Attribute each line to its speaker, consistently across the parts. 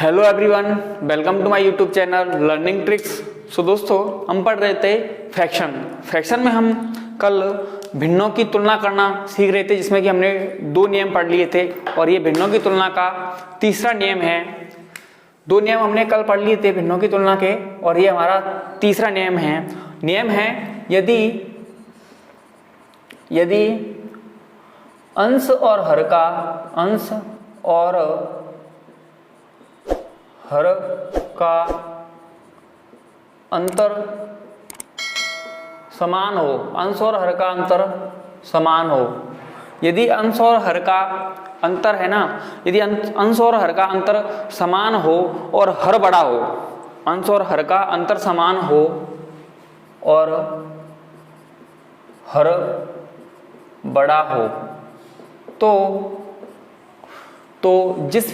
Speaker 1: Hello everyone, welcome to my YouTube channel learning tricks. So दोस्तों, हम पढ़ रहे थे फ्रैक्शन में हम कल भिन्नों की तुलना करना सीख रहे थे, जिसमें कि हमने 2 नियम पढ़ लिए थे और ये भिन्नों की तुलना का तीसरा नियम है। 2 नियम हमने कल पढ़ लिए थे भिन्नों की तुलना के और ये हमारा तीसरा नियम है यदि अंश और हर का अंतर समान हो। अंश और हर का अंतर समान हो। यदि अंश और हर का अंतर है ना, यदि अंश और हर का अंतर समान हो और हर बड़ा हो, अंश और हर का अंतर समान हो और हर बड़ा हो, तो जिस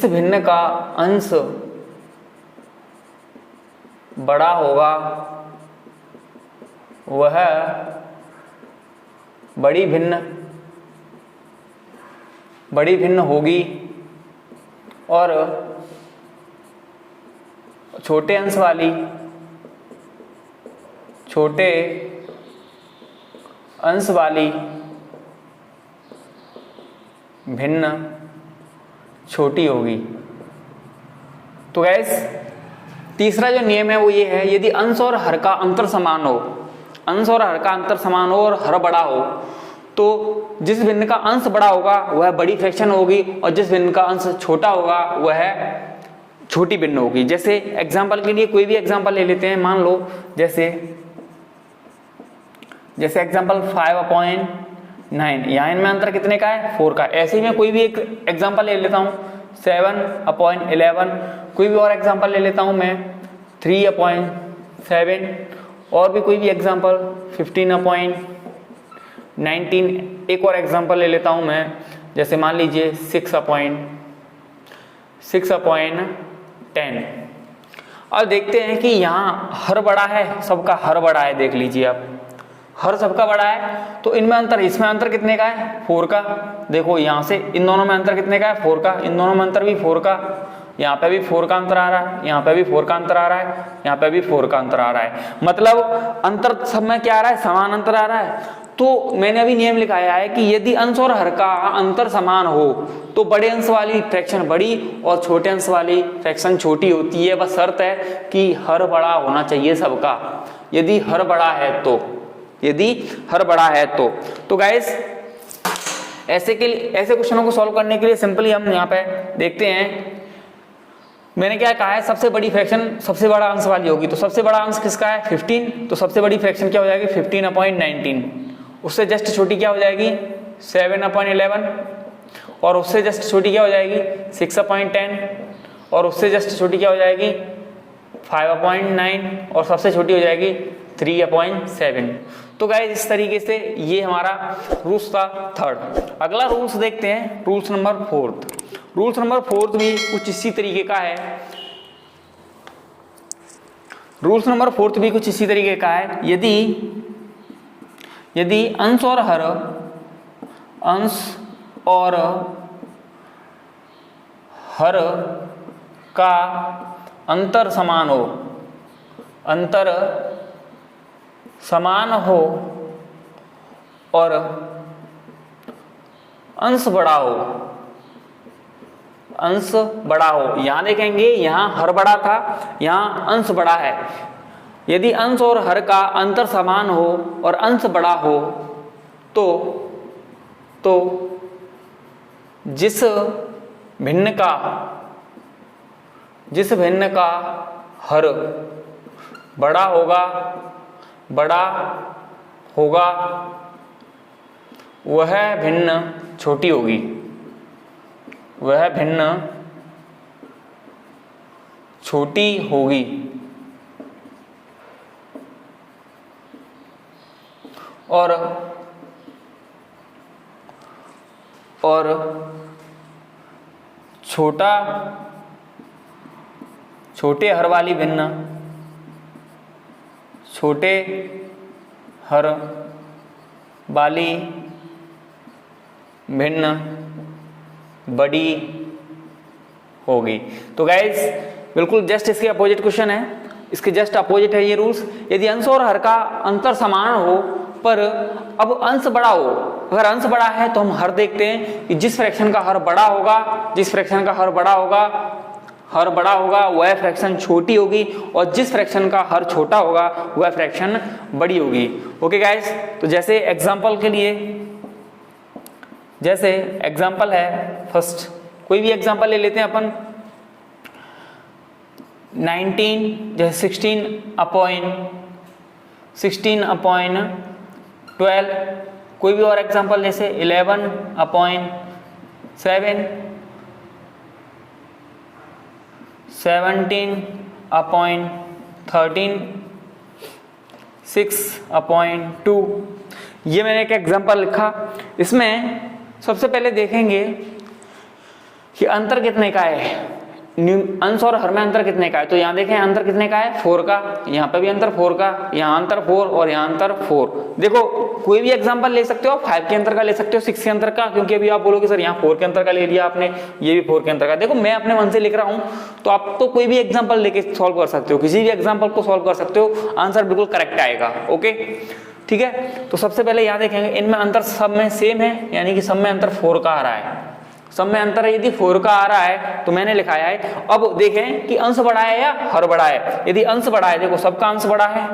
Speaker 1: भिन्न का अंश बड़ा होगा वह बड़ी भिन्न होगी और छोटे अंश वाली भिन्न छोटी होगी। तो गैस, तीसरा जो नियम है वो ये है, यदि अंश और हर का अंतर समान हो, और हर बड़ा हो, तो जिस भिन्न का अंश बड़ा होगा वह बड़ी फ्रैक्शन होगी और जिस भिन्न का अंश छोटा होगा वह छोटी भिन्न होगी। जैसे एग्जाम्पल के लिए कोई भी एग्जाम्पल ले लेते हैं। मान लो जैसे एग्जाम्पल 5/9, यहाँ इनमें अंतर कितने का है? 4 का। ऐसे ही मैं कोई भी एक एग्जाम्पल ले लेता हूँ 7/11, कोई भी और एग्जाम्पल ले लेता हूँ मैं 3/7, और भी कोई भी एग्जाम्पल 15/19, एक और एग्जाम्पल ले लेता हूँ मैं, जैसे मान लीजिए 6/10। और देखते हैं कि यहाँ हर बड़ा है, सबका हर बड़ा है। देख लीजिए आप, हर सबका बड़ा है, तो इनमें अंतर, इसमें अंतर कितने का है? 4 का। देखो यहाँ से इन दोनों में अंतर कितने का है? 4 का। इन दोनों में अंतर भी 4 का। यहाँ पे भी 4 का अंतर आ रहा है, यहाँ पे भी 4 का अंतर आ रहा है, यहाँ पे भी 4 का अंतर आ रहा है। मतलब अंतर सब में क्या आ रहा है? समान अंतर आ रहा है। तो मैंने अभी नियम लिखाया है कि यदि अंश और हर का अंतर समान हो तो बड़े अंश वाली फ्रैक्शन बड़ी और छोटे अंश वाली फ्रैक्शन छोटी होती है। बस शर्त है कि हर बड़ा होना चाहिए सबका। यदि हर बड़ा है तो गाइस, ऐसे क्वेश्चनों को सॉल्व करने के लिए सिंपली हम यहाँ पे देखते हैं। मैंने क्या कहा है? सबसे बड़ी फ्रैक्शन सबसे बड़ा अंश वाली होगी। तो सबसे बड़ा अंश किसका है? 15। तो सबसे बड़ी फ्रैक्शन क्या हो जाएगी? 15/19। उससे जस्ट छोटी क्या हो जाएगी? 7/11। और उससे जस्ट छोटी क्या हो जाएगी? 6/10। और उससे जस्ट छोटी क्या हो जाएगी? 5/9। और सबसे छोटी हो जाएगी 3/7। तो गाइस, इस तरीके से ये हमारा रूल्स था 3rd। अगला रूल्स देखते हैं, rules number 4th। Rules number 4th भी कुछ इसी तरीके का है। यदि अंश और हर का अंतर समान हो और अंश बड़ा हो। यहां देखेंगे, यहां हर बड़ा था, यहां अंश बड़ा है। यदि अंश और हर का अंतर समान हो और अंश बड़ा हो, तो जिस भिन्न का हर बड़ा होगा वह भिन्न छोटी होगी। और छोटे हर वाली भिन्न छोटे हर वाली भिन्न बड़ी होगी। तो गाइज बिल्कुल जस्ट इसके अपोजिट क्वेश्चन है, इसके जस्ट अपोजिट है ये रूल्स। यदि अंश और हर का अंतर समान हो पर अब अंश बड़ा हो, अगर अंश बड़ा है तो हम हर देखते हैं कि जिस फ्रैक्शन का हर बड़ा होगा, जिस फ्रैक्शन का हर बड़ा होगा वह फ्रैक्शन छोटी होगी, और जिस फ्रैक्शन का हर छोटा होगा वह फ्रैक्शन बड़ी होगी। ओके गाइस, तो जैसे एग्जांपल के लिए, जैसे एग्जांपल है फर्स्ट, कोई भी एग्जांपल ले लेते हैं अपन, 19 जैसे 16/12, कोई भी और एग्जांपल जैसे 11/7, 17/13, 6/2। ये मैंने एक एग्जांपल लिखा। इसमें सबसे पहले देखेंगे कि अंतर कितने का है, अंश और हर में अंतर कितने का है। तो यहाँ देखें अंतर कितने का है, 4 का, यहाँ पे भी अंतर 4 का, यहाँ अंतर 4 और यहाँ अंतर 4। देखो कोई भी एग्जांपल ले सकते हो, 5 के अंतर का ले सकते हो, 6 के अंतर का, क्योंकि अभी आप बोलोगे सर यहाँ 4 के अंतर का ले लिया आपने, ये भी 4 के अंतर का। देखो मैं अपने मन से लिख रहा हूँ, तो आप तो कोई भी एग्जाम्पल लेके सॉल्व कर सकते हो, किसी भी एग्जाम्पल को सॉल्व कर सकते हो, आंसर बिल्कुल करेक्ट आएगा। ओके ठीक है, तो सबसे पहले यहाँ देखेंगे इनमें अंतर सब में सेम है, यानी कि सब में अंतर 4 का आ रहा है, सब में अंतर यदि 4 का आ रहा है तो मैंने लिखाया है। अब देखें कि अंश बड़ा है या हर बड़ा है। यदि अंश बड़ा है, देखो सबका अंश बड़ा है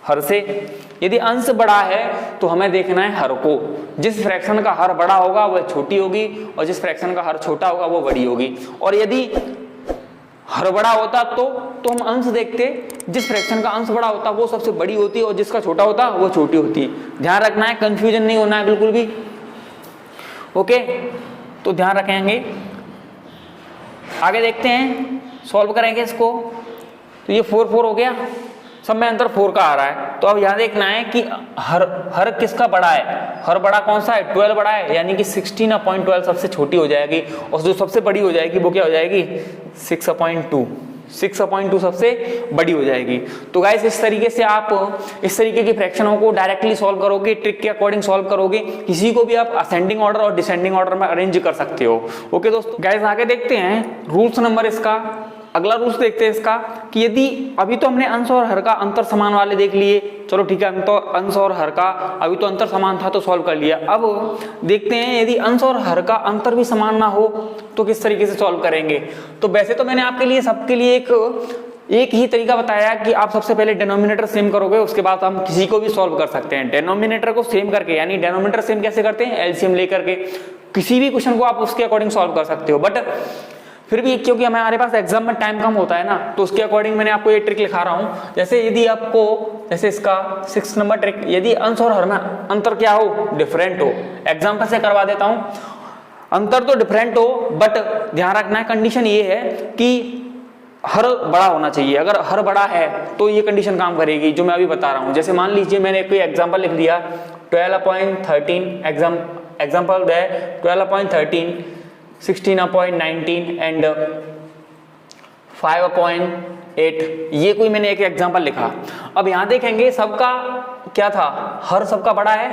Speaker 1: हर से, यदि अंश बड़ा है तो हमें देखना है हर को, जिस फ्रैक्शन का हर बड़ा होगा वह छोटी होगी और जिस फ्रैक्शन का हर छोटा होगा वो बड़ी होगी। और यदि हर बड़ा होता तो हम अंश देखते, जिस फ्रैक्शन का अंश बड़ा होता वो सबसे बड़ी होती और जिसका छोटा होता वो छोटी होती। ध्यान रखना है, कंफ्यूजन नहीं होना है बिल्कुल भी। ओके, तो ध्यान रखेंगे। आगे देखते हैं, सॉल्व करेंगे इसको। तो ये 4 हो गया, सब में अंतर 4 का आ रहा है। तो अब यहाँ देखना है कि हर किसका बड़ा है, हर बड़ा कौन सा है, 12 बड़ा है, यानी कि 16/12 सबसे छोटी हो जाएगी और जो सबसे बड़ी हो जाएगी वो क्या हो जाएगी, 6/2 सबसे बड़ी हो जाएगी। तो गाइस इस तरीके से आप इस तरीके की फ्रैक्शनों को डायरेक्टली सॉल्व करोगे, ट्रिक के अकॉर्डिंग सॉल्व करोगे। किसी को भी आप असेंडिंग ऑर्डर और डिसेंडिंग ऑर्डर में अरेंज कर सकते हो। ओके दोस्तों, गाइस आगे देखते हैं रूल्स नंबर इसका, अगला रूल्स देखते हैं इसका कि यदि अभी तो हमने अंश और हर का अंतर समान वाले देख लिए, चलो ठीक है, हम तो अंश और हर का अभी तो अंतर समान था तो सॉल्व कर लिया। अब देखते हैं यदि अंश और हर का अंतर भी समान ना हो तो किस तरीके से सॉल्व करेंगे। तो वैसे तो मैंने आपके लिए सबके लिए एक ही तरीका बताया कि आप सबसे पहले डिनोमिनेटर सेम करोगे, उसके बाद हम किसी को भी सॉल्व कर सकते हैं। डिनोमिनेटर को सेम करके, यानी डिनोमिनेटर सेम कैसे करते हैं, एलसीएम लेकर के किसी भी क्वेश्चन को आप उसके अकॉर्डिंग सॉल्व कर सकते हो। बट फिर भी क्योंकि हमारे पास एग्जाम में टाइम कम होता है ना, तो उसके अकॉर्डिंग मैंने आपको ये ट्रिक लिखा रहा हूं। जैसे यदि आपको, जैसे इसका 6 नंबर ट्रिक, यदि अंश और हर में अंतर क्या हो, डिफरेंट हो, एग्जाम्पल से करवा देता हूं। अंतर तो डिफरेंट हो, बट ध्यान रखना है कंडीशन ये है कि हर बड़ा होना चाहिए। अगर हर बड़ा है तो ये कंडीशन काम करेगी जो मैं अभी बता रहा हूं। जैसे मान लीजिए मैंने कोई एग्जाम्पल लिख दिया 12/13, एग्जाम्पल है 12/13, 16/19 एंड 5/8, ये कोई मैंने एक एग्जांपल लिखा। अब यहां देखेंगे सबका क्या था, हर सबका बड़ा है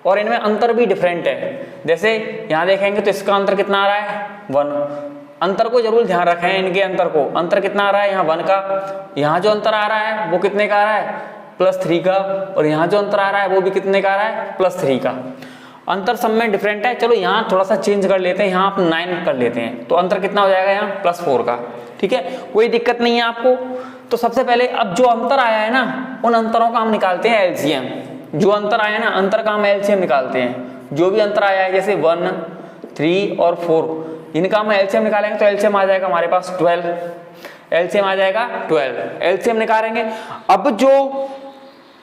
Speaker 1: और इनमें अंतर भी डिफरेंट है। जैसे यहां देखेंगे तो इसका अंतर कितना आ रहा है, 1। अंतर को जरूर ध्यान रखें, इनके अंतर को, अंतर कितना आ रहा है, यहाँ 1 का। यहाँ जो अंतर आ रहा है वो कितने का आ रहा है, +3 का। और यहाँ जो अंतर आ रहा है वो भी कितने का आ रहा है, +3 का। अंतर सब में डिफरेंट है। चलो यहाँ थोड़ा सा चेंज कर लेते हैं, यहाँ आप 9 कर लेते हैं, तो अंतर कितना हो जाएगा यहाँ, +4 का। ठीक है, कोई दिक्कत नहीं है आपको। तो सबसे पहले अब जो अंतर आया है ना, उन अंतरों का हम निकालते हैं एलसीएम। जो अंतर आया है ना, अंतर का हम एलसीएम निकालते हैं। जो भी अंतर आया है, जैसे 1, 3 और 4, इनका हम एलसीएम निकालेंगे तो एलसीएम आ जाएगा हमारे पास 12। एलसीएम आ जाएगा 12, एलसीएम निकालेंगे। अब जो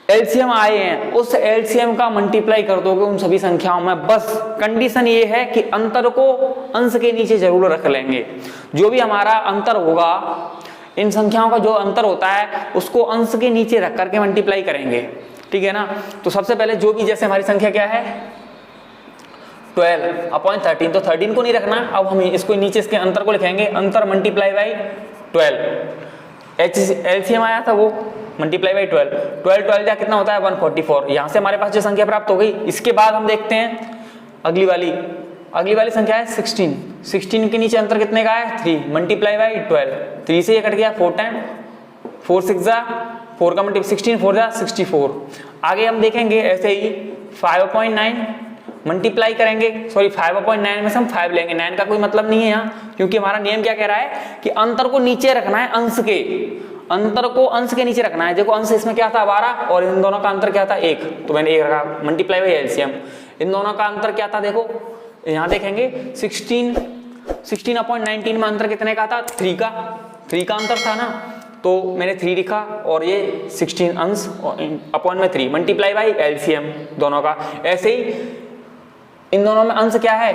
Speaker 1: एलसीएम आए हैं उस एलसीएम का मल्टीप्लाई कर दोगे उन सभी संख्याओं में। बस कंडीशन ये है कि अंतर को अंश के नीचे जरूर रख लेंगे। जो भी हमारा अंतर होगा, इन संख्याओं का जो अंतर होता है उसको अंश के नीचे रख करके मल्टीप्लाई करेंगे। ठीक है ना। तो सबसे पहले जो भी, जैसे हमारी संख्या क्या है 12/13, तो 13 को नहीं रखना। अब हम इसको नीचे इसके अंतर को लिखेंगे, अंतर मल्टीप्लाई बाई 12। एलसीएम आया था वो मल्टीप्लाई बाई 12, 12 जा कितना होता है 144। यहाँ से हमारे पास जो संख्या प्राप्त हो गई, इसके बाद हम देखते हैं अगली वाली संख्या है 16। 16 के नीचे अंतर कितने का है 3, मल्टीप्लाई बाई 12, 3 से ये कट गया 4 टाइम, 4 6 जा 4 का मल्टीप्लाई 16 4 जा 64। आगे हम देखेंगे ऐसे ही 5.9 मल्टीप्लाई करेंगे, सॉरी 5.9 में से हम 5 लेंगे, 9 का कोई मतलब नहीं है यहाँ, क्योंकि हमारा नियम क्या कह रहा है कि अंतर को नीचे रखना है, अंतर को अंश के नीचे रखना है। देखो अंश इसमें क्या था 12 और इन दोनों का अंतर क्या था 1, तो मैंने 1 रखा, मल्टीप्लाई बाई एलसीएम। इन दोनों का अंतर क्या था, देखो यहाँ देखेंगे 16/19 में अंतर कितने का था 3 का अंतर था ना, तो मैंने 3 लिखा और ये 16 अंश अपॉन में 3 मल्टीप्लाई बाई एलसीएम दोनों का। ऐसे ही इन दोनों में अंश क्या है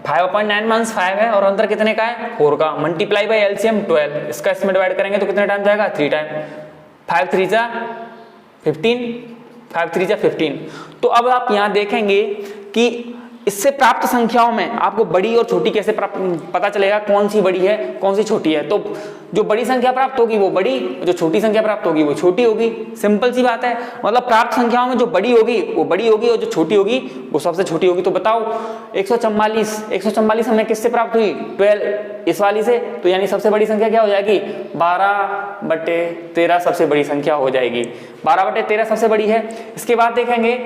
Speaker 1: 5.9 में अंश 5 है और अंतर कितने का है 4 का, मल्टीप्लाई बाई एलसीएम 12, इसका इसमें डिवाइड करेंगे तो कितने टाइम जाएगा 3 टाइम, 5 3 जा 15, 5 3 जा 15। तो अब आप यहाँ देखेंगे कि इससे प्राप्त संख्याओं में आपको बड़ी और छोटी कैसे पता चलेगा, कौन सी बड़ी है कौन सी छोटी है। तो जो बड़ी संख्या प्राप्त होगी वो बड़ी, जो छोटी संख्या प्राप्त होगी वो छोटी होगी, सिंपल सी बात है। मतलब प्राप्त संख्याओं में जो बड़ी होगी वो बड़ी होगी और जो छोटी होगी वो सबसे छोटी होगी। तो बताओ 144 हमें किससे प्राप्त हुई 12 इस वाली से, तो यानी सबसे बड़ी संख्या क्या हो जाएगी 12/13 सबसे बड़ी संख्या हो जाएगी, 12/13 सबसे बड़ी है। इसके बाद देखेंगे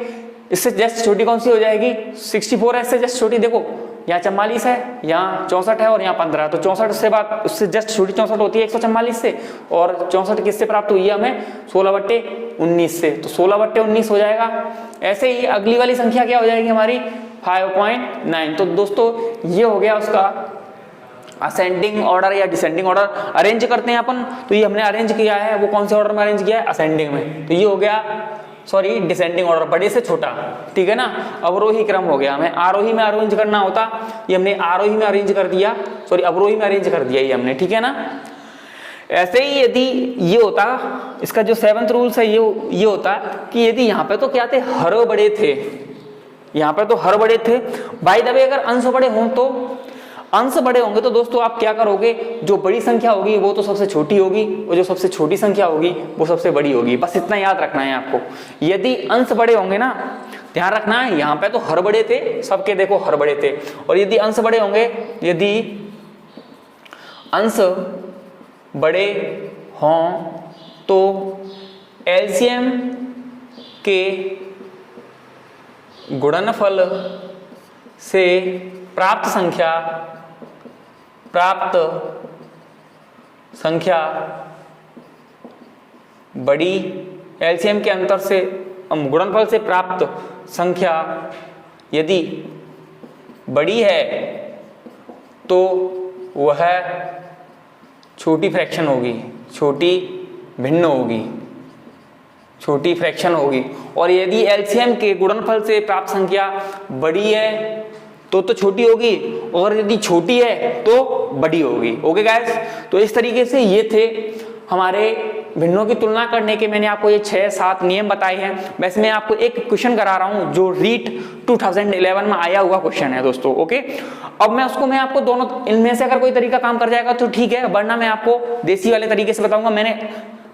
Speaker 1: इससे जस्ट छोटी कौन सी हो जाएगी 64 है, इससे जस्ट छोटी, देखो यहाँ 44 है, यहाँ 64 है और यहाँ 15, तो 64 से बाद उससे जस्ट छोटी 64 होती है 144 से, और 64 किससे प्राप्त हुई है हमें 16/19 से, तो 16/19 हो जाएगा। ऐसे ही अगली वाली संख्या क्या हो जाएगी हमारी 5.9। तो दोस्तों ये हो गया उसका असेंडिंग ऑर्डर या डिसेंडिंग ऑर्डर। अरेंज करते हैं अपन, तो ये हमने अरेंज किया है, वो कौन से ऑर्डर में अरेंज किया है असेंडिंग में, तो ये हो गया सॉरी डिसेंडिंग ऑर्डर, बड़े से छोटा, ठीक है ना। अवरोही क्रम हो गया, हमें आरोही में अरेंज करना होता, ये हमने आरोही में अरेंज कर दिया, सॉरी अवरोही में अरेंज कर दिया ये हमने, ठीक है ना। ऐसे ही यदि ये होता, इसका जो 7th रूल्स है ये होता कि यदि यहाँ पे तो क्या थे हर बड़े थे, यहाँ पे तो हर बड़े थे, बाय द वे अगर अंश बड़े हों तो अंश बड़े होंगे तो दोस्तों आप क्या करोगे, जो बड़ी संख्या होगी वो तो सबसे छोटी होगी और जो सबसे छोटी संख्या होगी वो सबसे बड़ी होगी, बस इतना याद रखना है आपको। यदि अंश बड़े होंगे ना, ध्यान रखना है, यहाँ पे तो हर बड़े थे सबके, देखो हर बड़े थे, और यदि अंश बड़े होंगे, यदि अंश बड़े हों तो एलसीएम के गुणनफल से प्राप्त संख्या बड़ी, एलसीएम के अंतर से गुणनफल से प्राप्त संख्या यदि बड़ी है तो वह छोटी फ्रैक्शन होगी, छोटी भिन्न होगी, छोटी फ्रैक्शन होगी। और यदि एलसीएम के गुणनफल से प्राप्त संख्या बड़ी है तो छोटी होगी, और यदि छोटी है तो बड़ी होगी। ओके गाइस, तो इस तरीके से ये थे हमारे भिन्नों की तुलना करने के, मैंने आपको ये 6-7 नियम बताए हैं। वैसे मैं आपको एक क्वेश्चन करा रहा हूं जो रीट 2011 में आया हुआ क्वेश्चन है दोस्तों। ओके, अब मैं आपको दोनों इनमें से अगर कोई तरीका काम कर जाएगा तो ठीक है, वरना मैं आपको देसी वाले तरीके से बताऊंगा। मैंने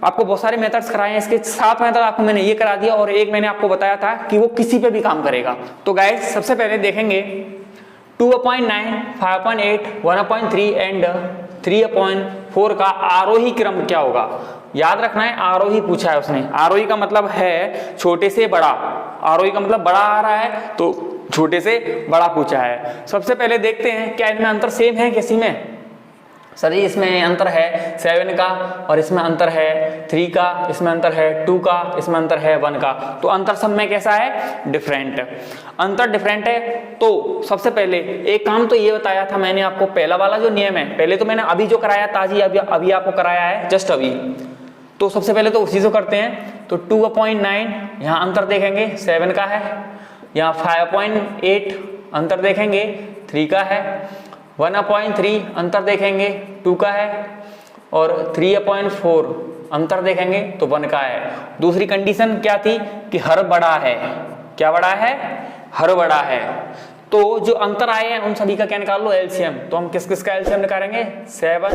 Speaker 1: आपको बहुत सारे मेथड्स कराए हैं, इसके 7 मेथड आपको मैंने ये करा दिया और एक मैंने आपको बताया था कि वो किसी पे भी काम करेगा। तो गाइस सबसे पहले देखेंगे 2/9, 5/8, 1/3 एंड 3/4 का आरोही क्रम क्या होगा। याद रखना है, आरोही पूछा है उसने, आरोही का मतलब है छोटे से बड़ा, आरोही का मतलब बड़ा आ रहा है तो छोटे से बड़ा पूछा है। सबसे पहले देखते हैं क्या इनमें अंतर सेम है किसी में। सर इसमें अंतर है 7 का और इसमें अंतर है 3 का, इसमें अंतर है 2 का, इसमें अंतर है 1 का, तो अंतर सब में कैसा है डिफरेंट, अंतर डिफरेंट है। तो सबसे पहले एक काम तो ये बताया था मैंने आपको, पहला वाला जो नियम है, पहले तो मैंने अभी जो कराया ताजी अभी आपको कराया है जस्ट अभी, तो सबसे पहले तो उसी से करते हैं। तो 2/9 यहाँ अंतर देखेंगे 7 का है, यहाँ 5/8 अंतर देखेंगे 3 का है, 1/3 अंतर देखेंगे 2 का है, और 3/4 अंतर देखेंगे तो 1 का है। दूसरी कंडीशन क्या थी कि हर बड़ा है, क्या बड़ा है, हर बड़ा है। तो जो अंतर आए हैं उन सभी का क्या निकाल लो एलसीएम, तो हम किस किस का एलसीएम निकालेंगे 7,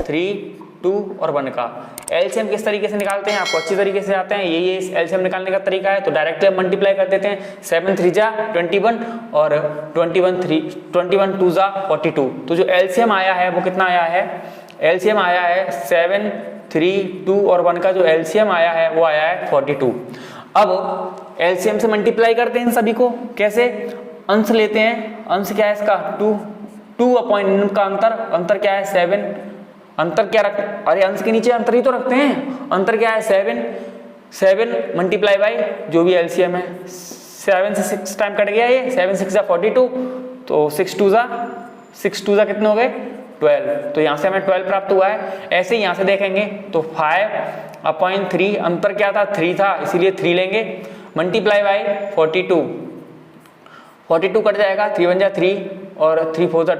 Speaker 1: 3 2 और 1 का एलसीएम किस तरीके से निकालते हैं, आपको अच्छी तरीके से आते हैं, ये एलसीएम निकालने का तरीका है। तो डायरेक्टली हम मल्टीप्लाई कर देते हैं, 7 3 जा 21 और 21 2 जा 42। तो जो एलसीएम आया है वो कितना आया है, एलसीएम आया है 7 3 2 और 1 का जो एलसीएम आया है वो आया है 42। अब एलसीएम से मल्टीप्लाई करते हैं इन सभी को, कैसे, अंश लेते हैं, अंश क्या है इसका 2 अपॉइंट इनका अंतर क्या है 7, अंतर क्या रख, अरे अंश के नीचे अंतर ही तो रखते हैं, अंतर क्या है 7 मल्टीप्लाई बाई जो भी एलसीएम है, 7 से 6 टाइम कट गया, ये 7 6 जा 42, तो 6 2 जा कितने हो गए 12, तो यहाँ से हमें 12 प्राप्त हुआ है। ऐसे ही यहाँ से देखेंगे तो 5/3 अंतर क्या था 3 था, इसीलिए 3 लेंगे, मल्टीप्लाई बाई 42 कट जाएगा, 3 1 जा 3 और 3 4 जा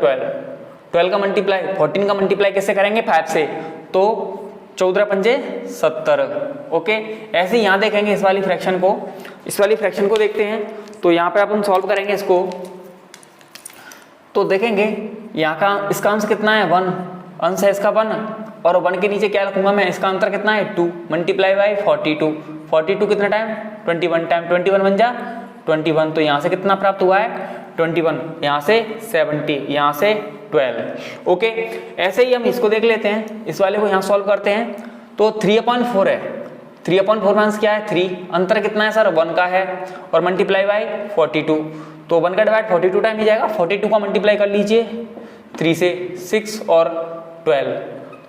Speaker 1: 12 का मल्टीप्लाई, 14 का मल्टीप्लाई कैसे करेंगे 5 से, तो 14 पंजे 70। ओके, ऐसे ही यहाँ देखेंगे इस वाली फ्रैक्शन को देखते हैं। तो यहाँ पे अपन सॉल्व करेंगे इसको, तो देखेंगे यहाँ का इसका अंश कितना है 1, अंश है इसका 1 और 1 के नीचे क्या लिखूंगा मैं, इसका अंतर कितना है 2 मल्टीप्लाई बाई 42 कितना टाइम 21 टाइम, 21 बन जा 21, तो यहाँ से कितना प्राप्त हुआ है 21, यहाँ से 70, यहाँ से 12। ओके, ऐसे ही हम इसको देख लेते हैं, इस वाले को यहाँ सॉल्व करते हैं। तो 3/4 है, 3/4 अंश क्या है 3, अंतर कितना है सर 1 का है और मल्टीप्लाई बाई 42, तो 1 का डिवाइड 42 टाइम ही जाएगा, 42 का मल्टीप्लाई कर लीजिए 3 से 6 और 12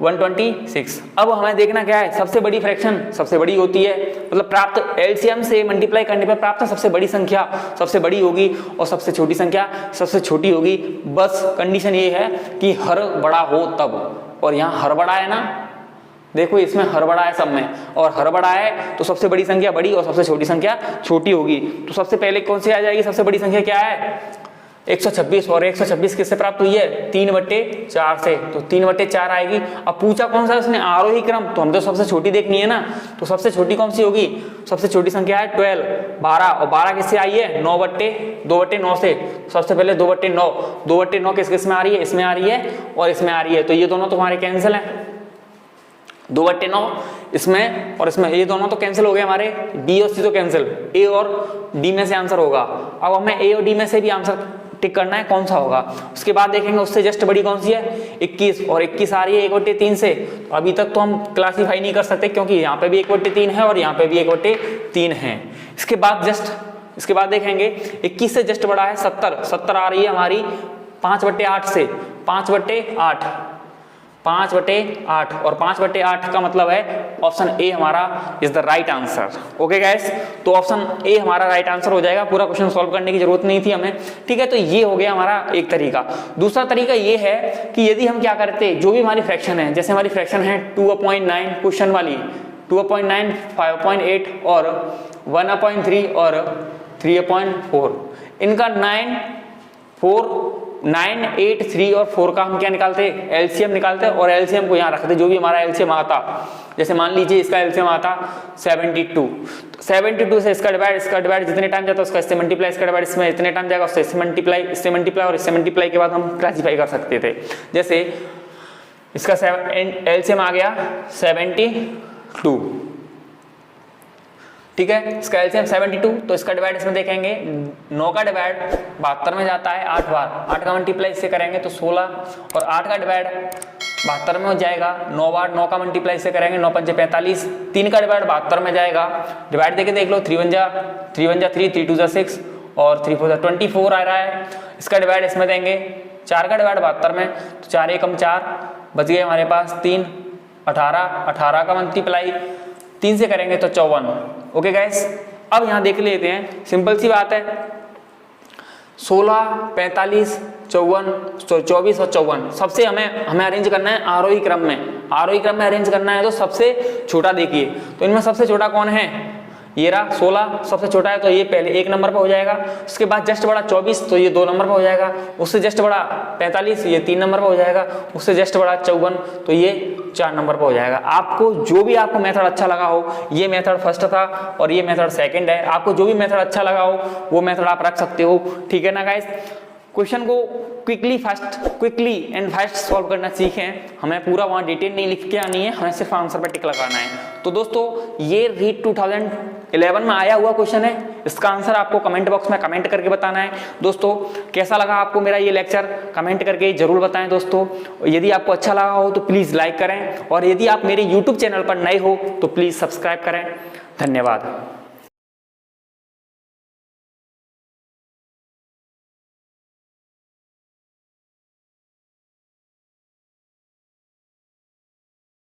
Speaker 1: 126। अब हमें देखना क्या है, सबसे बड़ी फ्रैक्शन सबसे बड़ी होती है, मतलब प्राप्त एलसीएम से मल्टीप्लाई करने पर प्राप्त सबसे बड़ी संख्या सबसे बड़ी होगी और सबसे छोटी संख्या सबसे छोटी होगी। बस कंडीशन ये है कि हर बड़ा हो तब, और यहाँ हर बड़ा है ना, देखो इसमें हर बड़ा है सब में, और हर बड़ा है तो सबसे बड़ी संख्या बड़ी और सबसे छोटी संख्या छोटी होगी। तो सबसे पहले कौन सी आ जाएगी, सबसे बड़ी संख्या क्या है 126, और 126 किससे प्राप्त हुई है 3/4 से, तो 3/4 आएगी। अब पूछा कौन सा है उसने, आरोही क्रम, तो हम तो सबसे छोटी देखनी है ना, तो सबसे छोटी कौन सी होगी, सबसे छोटी संख्या है 12 और 12 किससे आई है 2/9 से, सबसे पहले 2/9 किस में आ रही है, इसमें आ रही है और इसमें आ रही है, तो ये दोनों तुम्हारे कैंसिल है, 2/9 इसमें और इसमें, ये दोनों तो कैंसिल हो गए हमारे, बी और सी तो कैंसिल, ए और डी में से आंसर होगा। अब हमें ए और डी में से भी आंसर टिक करना है कौन सा होगा। उसके बाद देखेंगे उससे जस्ट बड़ी कौन सी है 21, और 21 आ रही है 1/3 से, तो अभी तक तो हम क्लासीफाई नहीं कर सकते क्योंकि यहाँ पे भी 1/3 है और यहाँ पे भी 1/3 है। इसके बाद देखेंगे 21 से जस्ट बड़ा है 70 आ रही है हमारी 5/8 से, 5/8 और 5/8 का मतलब है ऑप्शन ए हमारा is the right answer. Okay guys, तो ऑप्शन ए हमारा राइट आंसर हो जाएगा, पूरा क्वेश्चन सॉल्व करने की जरूरत नहीं थी हमें। ठीक है, तो ये हो गया हमारा एक तरीका। दूसरा तरीका ये है कि यदि हम क्या करते, जो भी हमारी फ्रैक्शन है, जैसे हमारी फ्रैक्शन है 2/9 क्वेश्चन वाली, 2/9 5/8 और 1/3 और 3/4, इनका 9 8 3 और 4 का हम क्या निकालते हैं, एलसीएम निकालते हैं, और एलसीएम को यहाँ रखते, जो भी हमारा एलसीएम आता, जैसे मान लीजिए इसका एलसीएम आता 72 से इसका डिवाइड जितने टाइम जाता है उसका इससे मल्टीप्लाई, इसका डिवाइड इसमें इतने टाइम जाएगा उससे इससे मल्टीप्लाई और इससे मल्टीप्लाई के बाद हम क्लासीफाई कर सकते थे। जैसे इसका एलसीएम आ गया 72, ठीक है, इसका एलसीएम 72, तो इसका डिवाइड इसमें देखेंगे 9 का डिवाइड 72 में जाता है 8 बार, 8 का मल्टीप्लाई इससे करेंगे तो 16, और 8 का डिवाइड 72 में हो जाएगा 9 बार, 9 का मल्टीप्लाई इससे करेंगे 9 पंजे 45, 3 का डिवाइड 72 में जाएगा, डिवाइड देके देख लो 3 1 जा 3, 3 2 जा 6 और 3 4 जा 24 आ रहा है। इसका डिवाइड इसमें देंगे 4 का डिवाइड 72 में, तो 4 1 4 बच गए हमारे पास 3, 18 का मल्टीप्लाई 3 से करेंगे तो 54। ओके गाइस, अब यहाँ देख लेते हैं, सिंपल सी बात है, 16 45 24 और 54 सबसे हमें अरेंज करना है आरोही क्रम में अरेंज करना है, तो सबसे छोटा देखिए, तो इनमें सबसे छोटा कौन है, ये रहा 16 सबसे छोटा है, तो ये पहले 1 नंबर पर हो जाएगा। उसके बाद जस्ट बड़ा 24, तो ये 2 नंबर पर हो जाएगा। उससे जस्ट बड़ा 45, ये 3 नंबर पर हो जाएगा। उससे जस्ट बड़ा 54, तो ये 4 नंबर पर हो जाएगा। आपको जो भी आपको मेथड अच्छा लगा हो, ये मेथड फर्स्ट था और ये मेथड सेकंड है, आपको जो भी मेथड अच्छा लगा हो वो मेथड आप रख सकते हो। ठीक है ना गाइस, क्वेश्चन को क्विकली एंड फास्ट सॉल्व करना सीखें। हमें पूरा वहाँ डिटेल नहीं लिख के आनी है, हमें सिर्फ आंसर पर टिक लगाना है। तो दोस्तों ये रीट 2011 में आया हुआ क्वेश्चन है, इसका आंसर आपको कमेंट बॉक्स में कमेंट करके बताना है। दोस्तों कैसा लगा आपको मेरा ये लेक्चर, कमेंट करके जरूर बताएं दोस्तों। यदि आपको अच्छा लगा हो तो प्लीज़ लाइक करें, और यदि आप मेरे यूट्यूब चैनल पर नए हो तो प्लीज़ सब्सक्राइब करें। धन्यवाद।